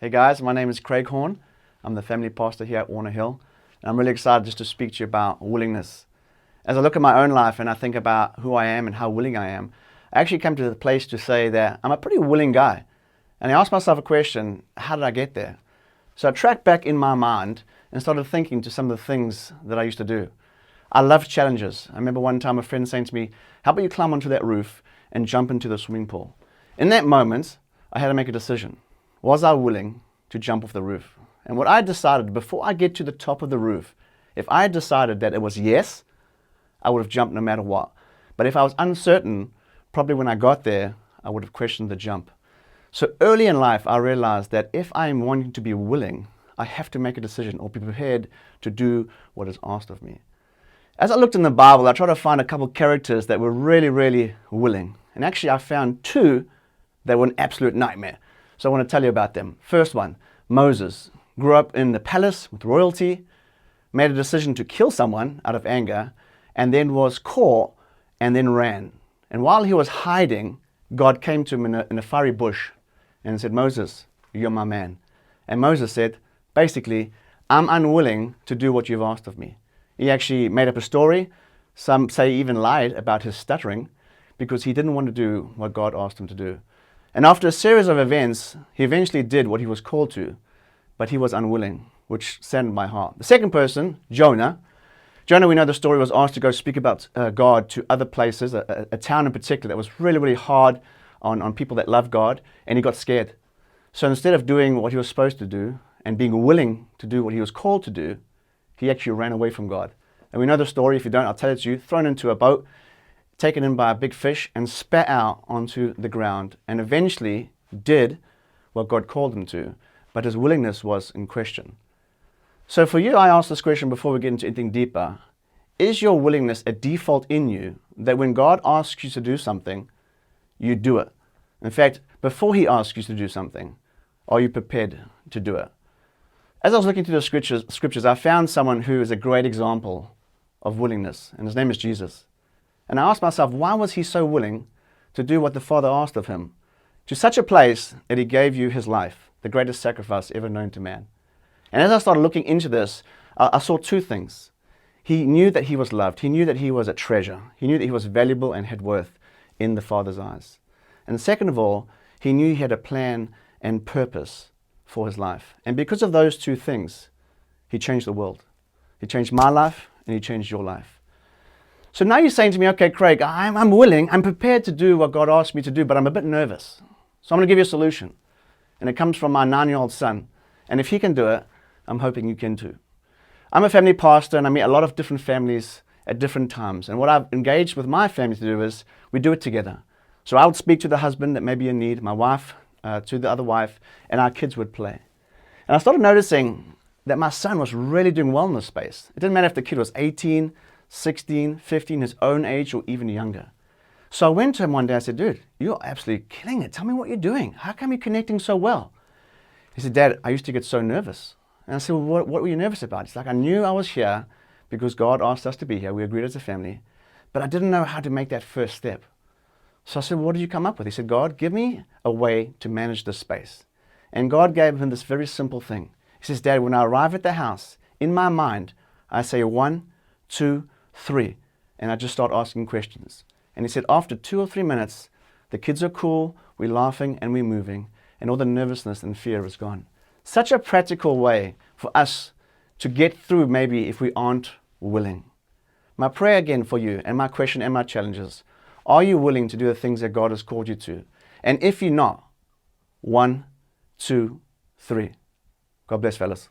Hey guys, my name is Craig Horn. I'm the family pastor here at Warner Hill. And I'm really excited just to speak to you about willingness. As I look at my own life and I think about who I am and how willing I am, I actually come to the place to say that I'm a pretty willing guy. And I asked myself a question, how did I get there? So I tracked back in my mind and started thinking to some of the things that I used to do. I love challenges. I remember one time a friend saying to me, how about you climb onto that roof and jump into the swimming pool? In that moment, I had to make a decision. Was I willing to jump off the roof? And what I decided before I get to the top of the roof, if I had decided that it was yes, I would have jumped no matter what. But if I was uncertain, probably when I got there, I would have questioned the jump. So early in life, I realized that if I am wanting to be willing, I have to make a decision or be prepared to do what is asked of me. As I looked in the Bible, I tried to find a couple of characters that were really willing. And actually, I found two that were an absolute nightmare. So I want to tell you about them. First one, Moses. Grew up in the palace with royalty, made a decision to kill someone out of anger, and then was caught and then ran. And while he was hiding, God came to him in a fiery bush and said, Moses, you're my man. And Moses said, basically, I'm unwilling to do what you've asked of me. He actually made up a story. Some say he even lied about his stuttering because he didn't want to do what God asked him to do. And after a series of events, he eventually did what he was called to, but he was unwilling, which saddened my heart. The second person, Jonah. Jonah, we know the story, was asked to go speak about God to other places, a town in particular that was really hard on people that love God, and he got scared. So instead of doing what he was supposed to do and being willing to do what he was called to do, he actually ran away from God. And we know the story. If you don't, I'll tell it to you. Thrown into a boat, taken in by a big fish and spat out onto the ground, and eventually did what God called him to, but his willingness was in question. So for you, I ask this question before we get into anything deeper. Is your willingness a default in you that when God asks you to do something, you do it? In fact, before he asks you to do something, are you prepared to do it? As I was looking through the scriptures, I found someone who is a great example of willingness, and his name is Jesus. And I asked myself, why was he so willing to do what the Father asked of him? To such a place that he gave you his life, the greatest sacrifice ever known to man. And as I started looking into this, I saw two things. He knew that he was loved. He knew that he was a treasure. He knew that he was valuable and had worth in the Father's eyes. And second of all, he knew he had a plan and purpose for his life. And because of those two things, he changed the world. He changed my life and he changed your life. So now you're saying to me, okay, Craig, I'm willing, I'm prepared to do what God asked me to do, but I'm a bit nervous. So I'm going to give you a solution. And it comes from my 9-year-old son. And if he can do it, I'm hoping you can too. I'm a family pastor and I meet a lot of different families at different times. And what I've engaged with my family to do is we do it together. So I would speak to the husband that may be in need, my wife to the other wife, and our kids would play. And I started noticing that my son was really doing well in this space. It didn't matter if the kid was 18, 16, 15, his own age, or even younger. So I went to him one day, I said, dude, you're absolutely killing it. Tell me what you're doing. How come you're connecting so well? He said, Dad, I used to get so nervous. And I said, well, what were you nervous about? He's like, I knew I was here because God asked us to be here. We agreed as a family, but I didn't know how to make that first step. So I said, well, what did you come up with? He said, God, give me a way to manage this space. And God gave him this very simple thing. He says, Dad, when I arrive at the house, in my mind, I say 1, 2, 3, and I just start asking questions. And he said, after 2 or 3 minutes, the kids are cool, we're laughing and we're moving, and all the nervousness and fear is gone. Such a practical way for us to get through maybe if we aren't willing. My prayer again for you, and my question and my challenge is, are you willing to do the things that God has called you to? And if you're not, 1, 2, 3. God bless, fellas.